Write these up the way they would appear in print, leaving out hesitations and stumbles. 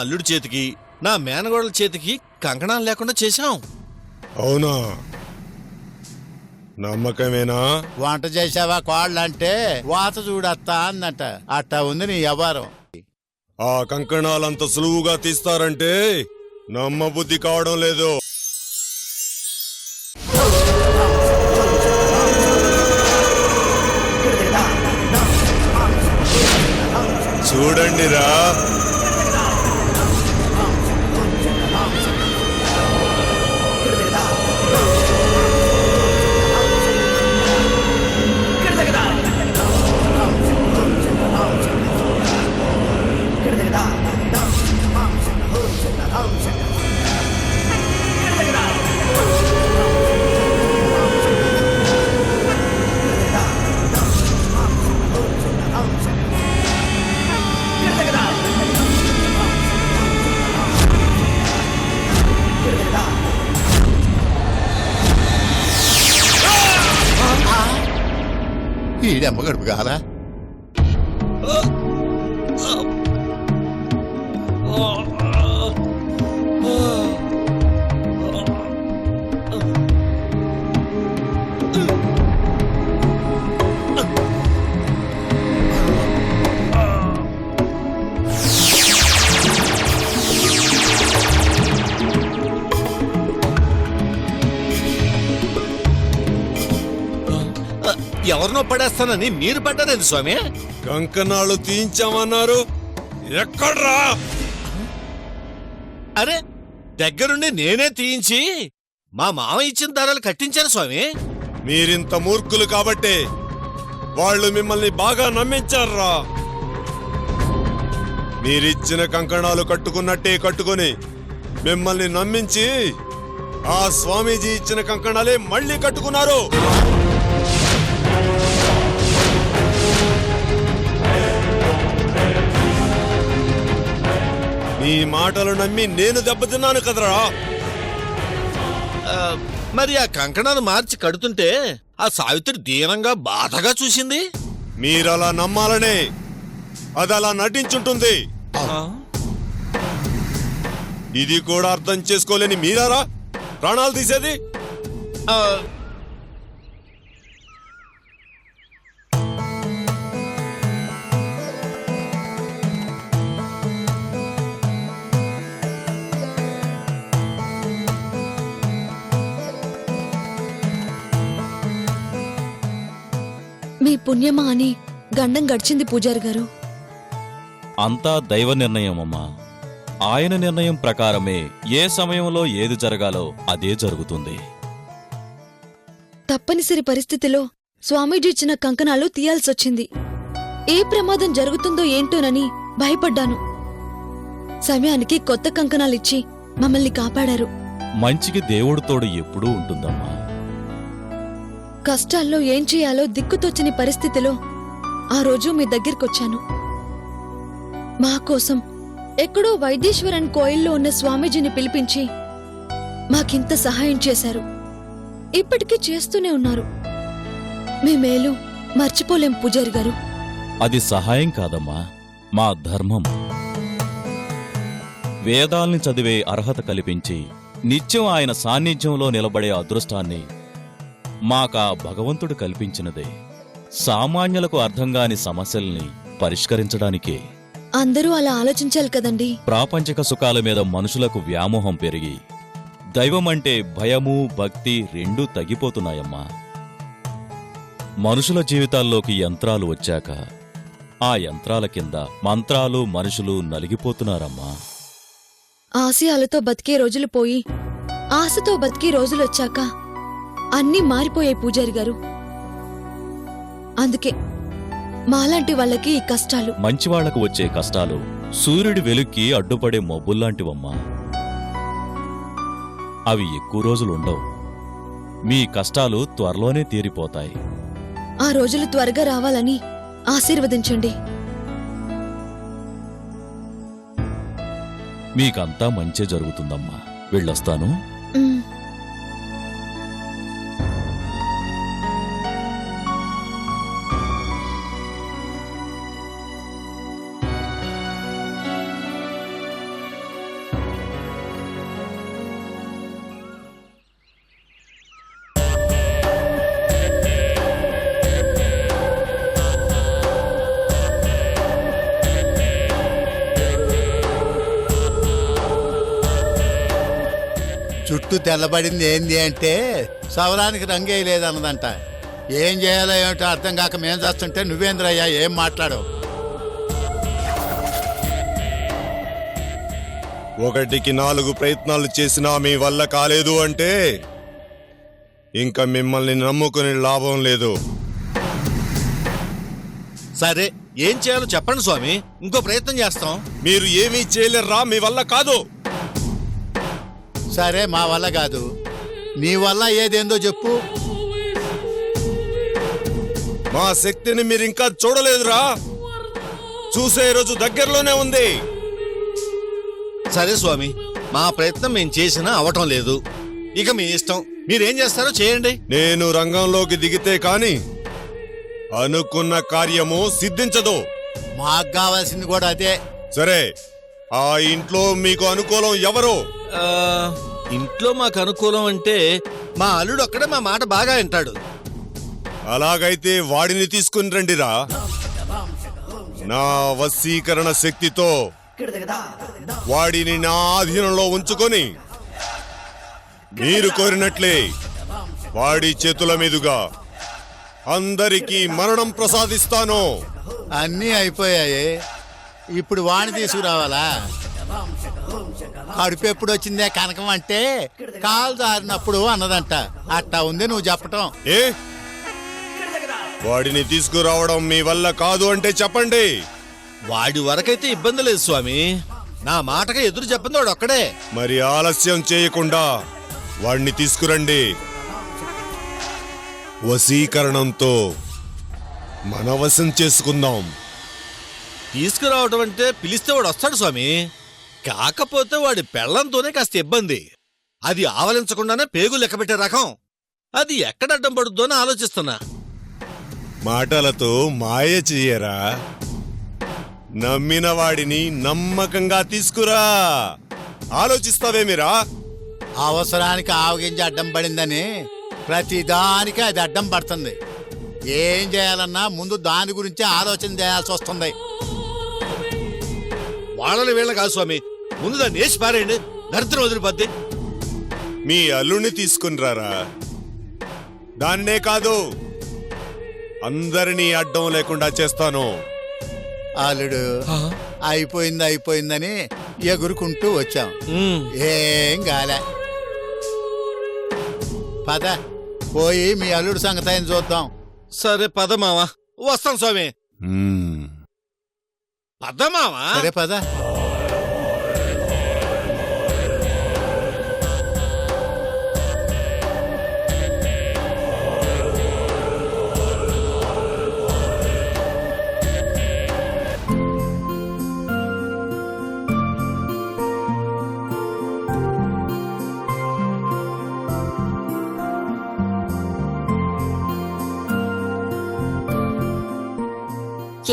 అల్లుడి చేతికి నా మేనగోడల చేతికి కంకణాలు లేకుండా చేశాం. అవునా? నమ్మకమేనా? వంట చేసావా కోళ్ళంటే వాత చూడత్తా అందంట. అట్టా ఉంది నీ వ్యవహారం. ఆ కంకణాలంత సులువుగా తీస్తారంటే నమ్మబుద్ధి కావడం లేదు. చూడండిరా, ఈడమ్మ గడుపు కాదా? ఎవరినో పడేస్తానని మీరు పడ్డారండి స్వామి. కంకణాలు తీయించామన్నారు, ఎక్కడ్రా? అరే, దగ్గరుండి నేనే తీయించి మా మామ ఇచ్చిన ధరలు కట్టించాను స్వామి. మీరింత మూర్ఖులు కాబట్టే వాళ్ళు మిమ్మల్ని బాగా నమ్మించారా. మీరిచ్చిన కంకణాలు కట్టుకున్నట్టే కట్టుకుని మిమ్మల్ని నమ్మించి ఆ స్వామీజీ ఇచ్చిన కంకణాలే మళ్ళీ కట్టుకున్నారు. నీ మాటలు నమ్మి నేను దెబ్బతిన్నాను కదరా. మరి ఆ కంకణాలు మార్చి కడుతుంటే ఆ సావిత్రి దీనంగా బాధగా చూసింది. మీరలా నమ్మాలనే అదలా నటించుంటుంది. ఇది కూడా అర్థం చేసుకోలేని మీరారా ప్రాణాలు తీసేది? మీ పుణ్యమా అని గండం గడిచింది పూజారి గారు. అంతా దైవ నిర్ణయమమ్మా. ఆయన నిర్ణయం ప్రకారమే ఏ సమయంలో ఏది జరగాలో అదే జరుగుతుంది. తప్పనిసరి పరిస్థితిలో స్వామీజీ ఇచ్చిన కంకణాలు తీయాల్సొచ్చింది. ఏ ప్రమాదం జరుగుతుందో ఏంటోనని భయపడ్డాను. సమయానికి కొత్త కంకణాలిచ్చి మమ్మల్ని కాపాడారు. మంచికి దేవుడు తోడు ఎప్పుడూ ఉంటుందమ్మా. కష్టాల్లో ఏం చేయాలో దిక్కుతోచని పరిస్థితిలో ఆ రోజు మీ దగ్గరికొచ్చాను. మా కోసం ఎక్కడో వైద్యేశ్వరన్ కోయిల్లో ఉన్న స్వామీజీని పిలిపించి మాకింత సహాయం చేశారు. ఇప్పటికీ చేస్తూనే ఉన్నారు. మీ మేలు మర్చిపోలేం పూజారి గారు. అది సహాయం కాదమ్మా, మా ధర్మం. వేదాల్ని చదివే అర్హత కల్పించి నిత్యం ఆయన సాన్నిధ్యంలో నిలబడే అదృష్టాన్ని మాకా భగవంతుడు కల్పించినదే. సామాన్యులకు అర్థంగాని సమస్యల్ని పరిష్కరించడానికే. అందరూ అలా ఆలోచించాలి కదండి. ప్రాపంచిక సుఖాల మీద మనుషులకు వ్యామోహం పెరిగి దైవమంటే భయము భక్తి రెండూ తగ్గిపోతున్నాయమ్మా. మనుషుల జీవితాల్లోకి యంత్రాలు వచ్చాక ఆ యంత్రాల కింద మంత్రాలు మనుషులు నలిగిపోతున్నారమ్మా. ఆశయాలతో బతికే రోజులు పోయి ఆశతో బతికే రోజులొచ్చాక అన్నీ మారిపోయాయి పూజారి గారు. అందుకే మాలాంటి వాళ్ళకి ఈ కష్టాలు. మంచివాళ్లకు వచ్చే కష్టాలు సూర్యుడి వెలుక్కి అడ్డుపడే మబ్బుల్లాంటివమ్మా. అవి ఎక్కువ రోజులుండవు. మీ కష్టాలు త్వరలోనే తీరిపోతాయి. ఆ రోజులు త్వరగా రావాలని ఆశీర్వదించండి. మీకంతా మంచే జరుగుతుందమ్మా. వెళ్ళొస్తాను. చుట్టూ తెల్లబడింది ఏంది అంటే సవరానికి రంగేయలేదన్నదంట. ఏం చేయాలో ఏమిటో అర్థం కాక మేం చేస్తుంటే నువ్వేంద్రయ్యా ఏం మాట్లాడవు? ఒకటికి 4 ప్రయత్నాలు చేసినా మీ వల్ల కాలేదు అంటే ఇంకా మిమ్మల్ని నమ్ముకునే లాభం లేదు. సరే ఏం చేయాలో చెప్పండి స్వామి, ఇంకో ప్రయత్నం చేస్తాం. మీరు ఏమీ చేయలేర్రా, మీ వల్ల కాదు. సరే మా వల్ల కాదు, నీ వల్ల ఏదేందో చెప్పు. మా శక్తిని మీరు ఇంకా చూడలేదురా, చూసే రోజు దగ్గరలోనే ఉంది. సరే స్వామి, మా ప్రయత్నం మేము చేసినా అవటం లేదు. ఇక మీ ఇష్టం, మీరేం చేస్తారో చేయండి. నేను రంగంలోకి దిగితే కాని అనుకున్న కార్యము సిద్ధించదు. మాకు కావాల్సింది కూడా అదే. సరే, ఆ ఇంట్లో మీకు అనుకూలం ఎవరు? ఆ, ఇంట్లో మాకు అనుకూలం అంటే మా అల్లుడు ఒక్కడే మా మాట బాగా వింటాడు. అలాగైతే వాడిని తీసుకుని రండిరా. నా వశీకరణ శక్తితో వాడిని నా ఆధీనంలో ఉంచుకొని మీరు కోరినట్లే వాడి చేతుల మీదుగా అందరికీ మరణం ప్రసాదిస్తాను. అన్నీ అయిపోయాయి, ఇప్పుడు వాణ్ణి తీసుకురావాలా? కడుపు ఎప్పుడు వచ్చిందే కనకం అంటే కాలు జారినప్పుడు అన్నదంట. అట్టా ఉంది నువ్వు చెప్పటం. ఏ వాడిని తీసుకురావడం మీ వల్ల కాదు అంటే చెప్పండి. వాడి వరకైతే ఇబ్బంది లేదు స్వామి, నా మాటగా ఎదురు చెప్పండి వాడు ఒక్కడే. మరి ఆలస్యం చేయకుండా వాడిని తీసుకురండి. వశీకరణంతో మన వశం చేసుకుందాం. తీసుకురావటం అంటే పిలిస్తే వాడు వస్తాడు స్వామి, కాకపోతే వాడి పెళ్లంతోనే కాస్త ఇబ్బంది. అది ఆవలించకుండానే పేగు లెక్కబెట్టే రకం. అది ఎక్కడ అడ్డం పడుద్దో అని ఆలోచిస్తున్నా. మాటలతో మాయ చెయ్యరా, నమ్మిన వాడిని నమ్మకంగా తీసుకురా. ఆలోచిస్తావేమిరా? అవసరానికి ఆవగింజ అడ్డం పడిందని ప్రతిదానికి అది అడ్డం పడుతుంది. ఏం చేయాలన్నా ముందు దాని గురించి ఆలోచన చేయాల్సి వస్తుంది. వాళ్ళని వీళ్ళ కాదు స్వామి, ముందు దాన్ని వేసి పారేయండి, దరిద్రం వదిలిపోద్ది. మీ అల్లుడిని తీసుకుని రారా. దాన్నే కాదు, అందరినీ అడ్డం లేకుండా చేస్తాను. అల్లుడు అయిపోయిందని ఎగురుకుంటూ వచ్చాం, ఏం గాలే. పద పోయి మీ అల్లుడు సంగతి ఆయన చూద్దాం. సరే పద మావా, వస్తాం స్వామి. మ్మ్. పద మావా. సరే పద.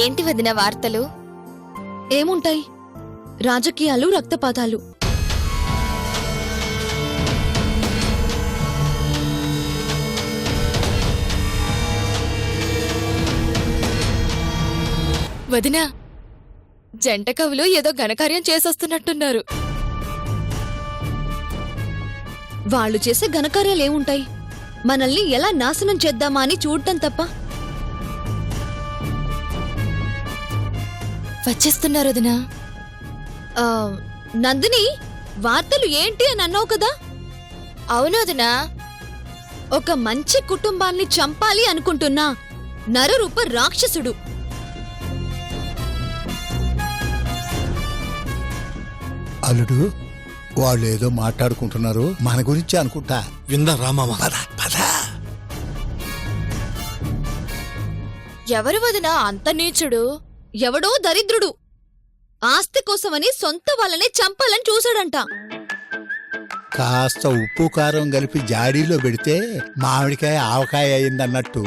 ఏంటి వదిన వార్తలు? ఏముంటాయి, రాజకీయాలు, రక్తపాతాలు. వదిన, జంట కవులు ఏదో ఘనకార్యం చేసొస్తున్నట్టున్నారు. వాళ్ళు చేసే ఘనకార్యాలేముంటాయి, మనల్ని ఎలా నాశనం చేద్దామా అని చూడటం తప్ప. వచ్చేస్తున్నారు వదినా. నందిని, వార్తలు ఏంటి అని అన్నావు కదా? అవును వదినా. ఒక మంచి కుటుంబాన్ని చంపాలి అనుకుంటున్నా నరరూప రాక్షసుడు. అల్లుడు, వాళ్ళు ఏదో మాట్లాడుకుంటున్నారు మన గురించి అనుకుంటా. విందా రామావా. ఎవరు వదినా అంత నీచుడు? ఎవడో దరిద్రుడు ఆస్తి కోసమని సొంత వాళ్ళనే చంపాలని చూశాడంట. కాస్త ఉప్పు కారం కలిపి జాడీలో పెడితే మామిడికాయ ఆవకాయ అయిందన్నట్టు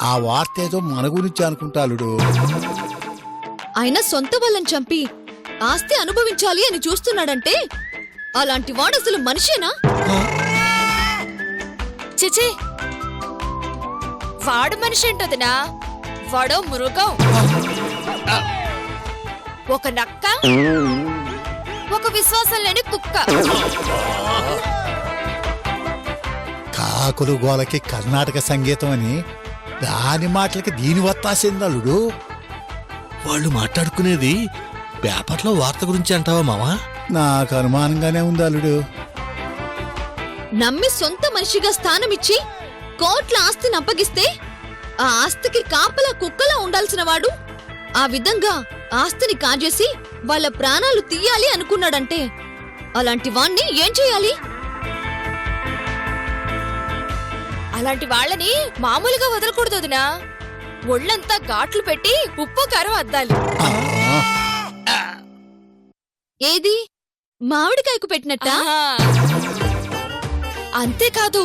ఆ వార్త ఏదో మన గురించి అనుకుంటా అల్లుడు. ఆయన సొంత వాళ్ళని చంపి ఆస్తి అనుభవించాలి అని చూస్తున్నాడంటే అలాంటి వాడు అసలు మనిషేనా? చిచి, వాడు మనిషి ఏంటొదినా, వాడో మృగం. ఒక నక్క ఒక విశ్వాసం లేని కుక్క. కాకులు గోలకి కర్ణాటక సంగీతం అని దాని మాటలకి దీని వత్తాసిందలుడు. వాళ్ళు మాట్లాడుకునేది పేపర్లో వార్త గురించి అంటావా మావా? నాకు అనుమానంగానే ఉంది అల్లుడు. నమ్మి సొంత మనిషిగా స్థానమిచ్చి కోట్ల ఆస్తిని అప్పగిస్తే ఆ ఆస్తికి కాపలా కుక్కలా ఉండాల్సిన వాడు ఆ విధంగా ఆస్తిని కాజేసి వాళ్ళ ప్రాణాలు తీయాలి అనుకున్నాడంటే అలాంటి వాణ్ణి ఏం చేయాలి? అలాంటి వాళ్ళని మామూలుగా వదలకూడదు వదినా. ఒళ్ళంతా ఘాట్లు పెట్టి ఉప్పు కారం అద్దాలి. ఆ, ఏది మామిడికాయకు పెట్టినట్ట? ఆహా. అంతేకాదు,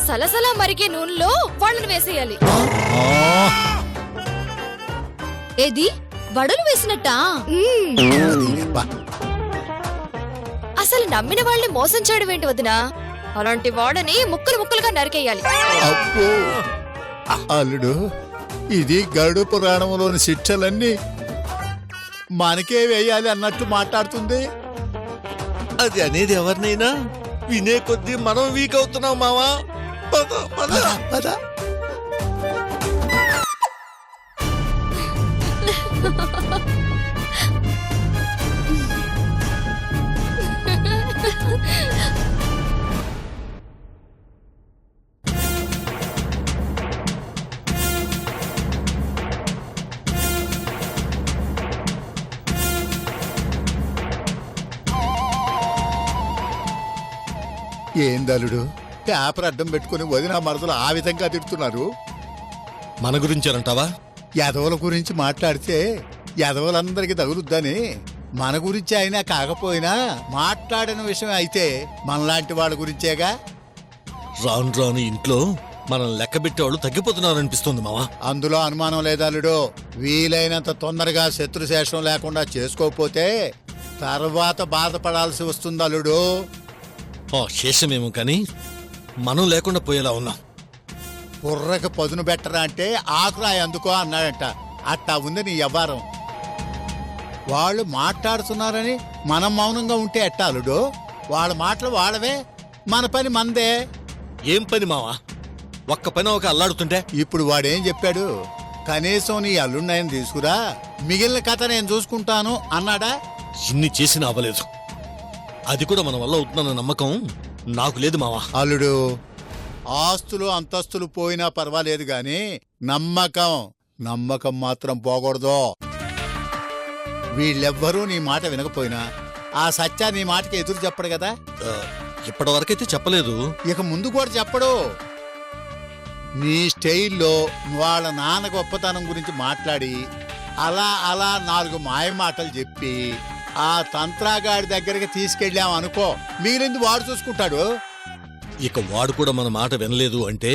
సలసలా మరిగే నూనెలో వాళ్ళని వేసేయాలి. ఆ, ఏది వడలు వేసినట్టా? బా. అసలు నమ్మిన వాళ్ళని మోసం చేయడం ఏంటి వదినా? అలాంటి వాడని ముక్కలు ముక్కలుగా నరికేయాలి. అబ్బో అల్లుడు, ఇది గరుడు పురాణంలోని శిక్షలన్నీ మనకే వేయాలి అన్నట్టు మాట్లాడుతుంది. అది అనేది ఎవరినైనా వినే కొద్దీ మనం వీక్ అవుతున్నాం మావా. పద, పద. పద. ఏందలుడు, పేపర్ అడ్డం పెట్టుకుని వదిన మరదలు ఆ విధంగా తిడుతున్నారు. మన గురించేనంటావా? యదవుల గురించి మాట్లాడితే యదవులందరికీ తగులుద్దని మన గురించి అయినా కాకపోయినా మాట్లాడిన విషయం అయితే మనలాంటి వాళ్ళ గురించేగా. రాను రాను ఇంట్లో మనం లెక్క పెట్టేవాళ్ళు తగ్గిపోతున్నారనిపిస్తుంది మావా. అందులో అనుమానం లేదల్లుడు. వీలైనంత తొందరగా శత్రుశేషం లేకుండా చేసుకోకపోతే తర్వాత బాధపడాల్సి వస్తుంది అల్లుడు. ఆ శేషమేమో కానీ మనం లేకుండా పోయేలా ఉన్నాం. బుర్రకు పదును పెట్టరా అంటే ఆకురాయి అందుకో అన్నాడంట. అట్టా ఉంది నీ వ్యవహారం. వాళ్ళు మాట్లాడుతున్నారని మనం మౌనంగా ఉంటే ఎట్టా అల్లుడు? వాళ్ళ మాటలు వాళ్ళవే, మన పని మందే. ఏం పని మావా? ఒక్క పని ఒక అల్లాడుతుంటే ఇప్పుడు వాడేం చెప్పాడు? కనీసం నీ అల్లున్నాయని తీసుకురా, మిగిలిన కథ నేను చూసుకుంటాను అన్నాడా? ఇన్ని చేసినా అవ్వలేదు. అది కూడా మన వల్ల అవుతుందన్న నమ్మకం నాకు లేదు మావా. అల్లుడు, ఆస్తులు అంతస్తులు పోయినా పర్వాలేదు గాని నమ్మకం మాత్రం పోకూడదు. వీళ్ళెవ్వరూ నీ మాట వినకపోయినా ఆ సత్య నీ మాటకి ఎదురు చెప్పడు కదా. ఇప్పటి వరకైతే చెప్పలేదు. ఇక ముందు కూడా చెప్పడు. నీ స్టైల్లో వాళ్ళ నాన్న గొప్పతనం గురించి మాట్లాడి అలా అలా 4 మాయ మాటలు చెప్పి ఆ తంత్రాగాడి దగ్గరికి తీసుకెళ్ళాం అనుకో, మిగిలింది వాడు చూసుకుంటాడు. ఇక వాడు కూడా మన మాట వినలేదు అంటే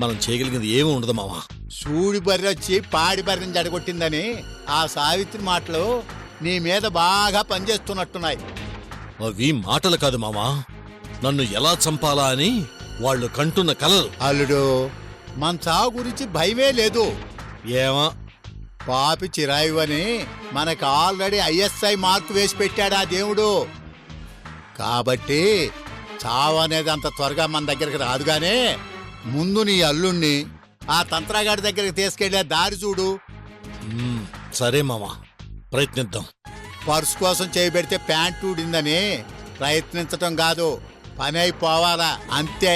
మనం చేయగలిగింది ఏమీ ఉండదు మావా. సూడి బర్రె వచ్చి పాడి బర్రెని జడగొట్టిందని ఆ సావిత్రి మాటలు నీ మీద బాగా పనిచేస్తున్నట్టున్నాయి. అవి మాటలు కాదు మావా, నన్ను ఎలా చంపాలా అని వాళ్ళు కంటున్న కలలు. అల్లుడు, మన చావు గురించి భయమే లేదు. ఏమా పాపి చిరాయి అని మనకు ఆల్రెడీ ISI మార్కు వేసి పెట్టాడు ఆ దేవుడు. కాబట్టి చావు అనేది అంత త్వరగా మన దగ్గరికి రాదుగానే ముందు నీ అల్లుణ్ణి ఆ తంత్రగాడి దగ్గరికి తీసుకెళ్లే దారి చూడు. సరే మావా, ప్రయత్నిద్దాం. పర్సు కోసం చేయబెడితే ప్యాంటు ఊడిందని ప్రయత్నించటం కాదు, పని అయిపోవాలా అంతే.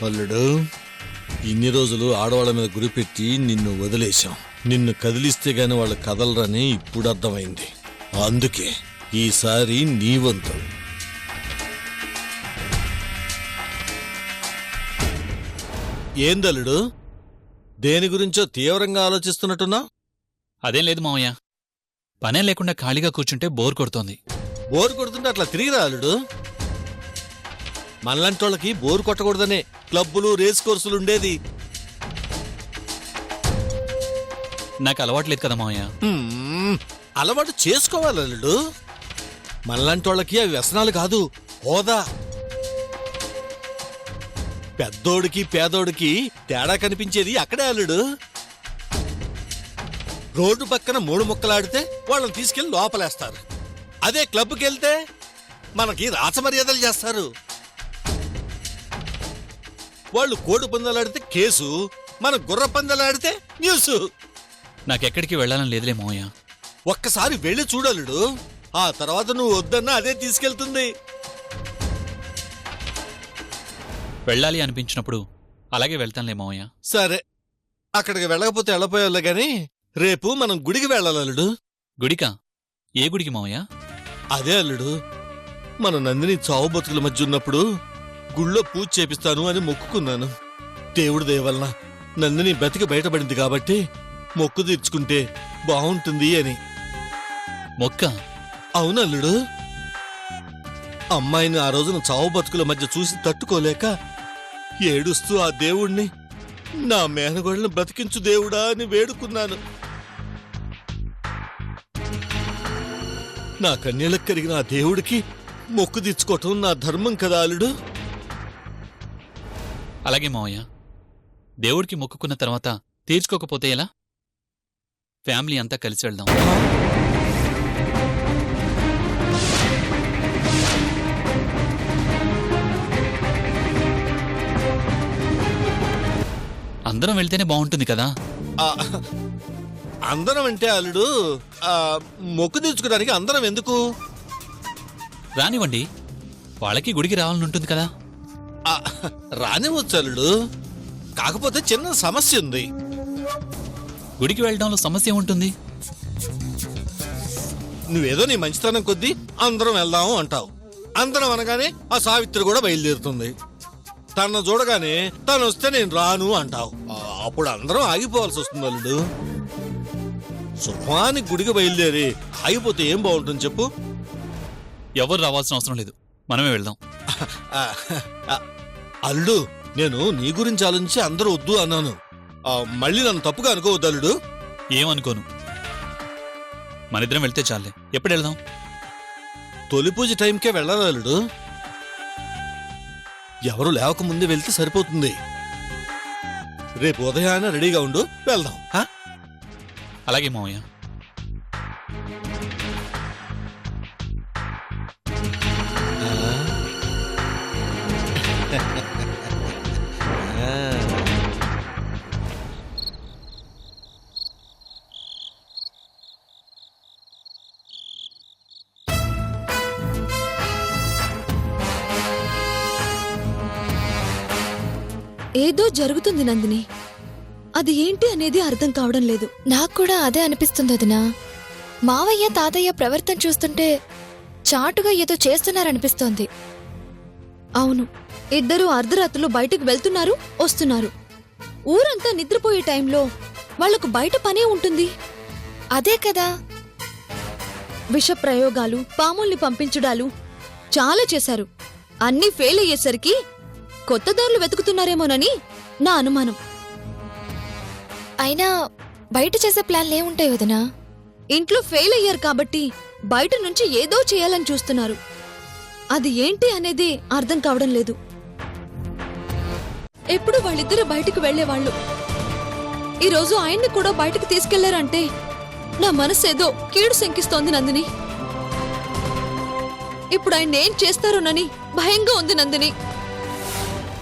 అల్లుడు, ఇన్ని రోజులు ఆడవాళ్ళ మీద గురిపెట్టి నిన్ను వదిలేశాం. నిన్ను కదిలిస్తే గాని వాళ్ళు కదలరని ఇప్పుడు అర్థమైంది. అందుకే ఈసారి నీ వంతు. ఏందలుడు, దేని గురించో తీవ్రంగా ఆలోచిస్తున్నట్టున్నా? అదేం లేదు మావయ్య, పనే లేకుండా ఖాళీగా కూర్చుంటే బోర్ కొడుతోంది. బోరు కొడుతుంటే అట్లా తిరిగిరా అల్లుడు. మనలాంటోళ్ళకి బోరు కొట్టకూడదనే క్లబ్బులు, రేస్ కోర్సులు ఉండేది. నాకు అలవాట్లేదు కదా మావయ్య. అలవాటు చేసుకోవాలి అల్లుడు. మనలాంటోళ్ళకి అవి వ్యసనాలు కాదు, హోదా. పెద్దోడికి పేదోడికి తేడా కనిపించేది అక్కడే అల్లుడు. రోడ్డు పక్కన 3 ముక్కలాడితే వాళ్ళని తీసుకెళ్లి లోపలేస్తారు. అదే క్లబ్కి వెళ్తే మనకి రాచమర్యాదలు చేస్తారు. వాళ్ళు కోడి పందాలాడితే కేసు, మన గుర్ర పందాలాడితే న్యూస్. నాకెక్కడికి వెళ్ళాలని లేదులే మావయ్య. ఒక్కసారి వెళ్ళి చూడలుడు, ఆ తర్వాత నువ్వు వద్దన్నా అదే తీసుకెళ్తుంది. వెళ్ళాలి అనిపించినప్పుడు అలాగే వెళ్తానులే మావయ్య. సరే, అక్కడికి వెళ్ళకపోతే వెళ్ళపోయేవాళ్ళే గాని రేపు మనం గుడికి వెళ్ళాలలుడు. గుడికా? ఏ గుడికి మావయ్య? అదే అల్లుడు, మన నందిని చావు బతుకుల మధ్య ఉన్నప్పుడు గుళ్ళో పూజ చేపిస్తాను అని మొక్కుకున్నాను. దేవుడి దయ వలన నందిని బతికి బయటపడింది కాబట్టి మొక్కు తీర్చుకుంటే బావుంటుంది అని. మొక్క? అవునల్లుడు, అమ్మాయిని ఆ రోజున చావు బతుకుల మధ్య చూసి తట్టుకోలేక ఏడుస్తూ ఆ దేవుణ్ణి నా మేనగోళ్ళని బ్రతికించు దేవుడా అని వేడుకున్నాను. నా కన్యలకు కరిగిన ఆ దేవుడికి మొక్కు తీర్చుకోవటం నా ధర్మం కదా అల్లుడు. అలాగే మావయ్య. దేవుడికి మొక్కుకున్న తర్వాత తీర్చుకోకపోతే ఎలా? ఫ్యామిలీ అంతా కలిసి వెళ్దాం. అందరం వెళ్తేనే బాగుంటుంది కదా. ఆ, అందరం అంటే అల్లుడు, మొక్కు తీర్చుకోవడానికి అందరం ఎందుకు? రానివ్వండి, వాళ్ళకి గుడికి రావాలని ఉంటుంది కదా. రానివచ్చు అల్లుడు, కాకపోతే చిన్న సమస్య ఉంది. గుడికి వెళ్ళడంలో సమస్య ఉంటుంది. నువ్వేదో నీ మంచితనం కొద్దీ అందరం వెళ్దాము అంటావు. అందరం అనగానే ఆ సావిత్రి కూడా బయలుదేరుతుంది. తను చూడగానే తను వస్తే నేను రాను అంటావు. అప్పుడు అందరం ఆగిపోవాల్సి వస్తుంది అల్లుడు. సుఖానికి గుడికి బయలుదేరి ఆగిపోతే ఏం బాగుంటుంది చెప్పు? ఎవరు రావాల్సిన అవసరం లేదు, మనమే వెళ్దాం. అల్లుడు, నేను నీ గురించి ఆలోచించి అందరూ వద్దు అన్నాను. మళ్ళీ నన్ను తప్పుగా అనుకోవద్దు అల్లుడు. ఏమనుకోను, మనిద్దరం వెళ్తే చాలే. ఎప్పుడు వెళ్దాం? తొలి పూజ టైంకే వెళ్ళాలి అల్లుడు. ఎవరు లేవకముందే వెళ్తే సరిపోతుంది. రేపు ఉదయాన్నే రెడీగా ఉండు, వెళ్దాం. అలాగే మావయ్య. ఏదో జరుగుతుంది నందిని. అది ఏంటి అనేది అర్థం కావడం లేదు. నాకు కూడా అదే అనిపిస్తుంది వదినా. మావయ్య తాతయ్య ప్రవర్తన చూస్తుంటే చాటుగా ఏదో చేస్తున్నారనిపిస్తోంది. అవును, ఇద్దరూ అర్ధరాత్రులు బయటకు వెళ్తున్నారు, వస్తున్నారు. ఊరంతా నిద్రపోయే టైంలో వాళ్లకు బయట పనే ఉంటుంది. అదే కదా. విష ప్రయోగాలు, పాముల్ని పంపించడాలు చాలా చేశారు. అన్నీ ఫెయిల్ అయ్యేసరికి కొత్త దారులు వెతుకుతున్నారేమోనని నా అనుమానం. అయినా బయట చేసే ప్లాన్లేముంటాయి వదినా? ఇంట్లో ఫెయిల్ అయ్యారు కాబట్టి బయట నుంచి ఏదో చేయాలని చూస్తున్నారు. అది ఏంటి అనేది అర్థం కావడం లేదు. ఎప్పుడు వాళ్ళిద్దరూ బయటకు వెళ్లేవాళ్లు. ఈరోజు ఆయన్ని కూడా బయటకు తీసుకెళ్లారంటే నా మనసేదో కీడు శంకిస్తోంది నందిని. ఇప్పుడు ఆయన ఏం చేస్తారోనని భయంగా ఉంది నందిని.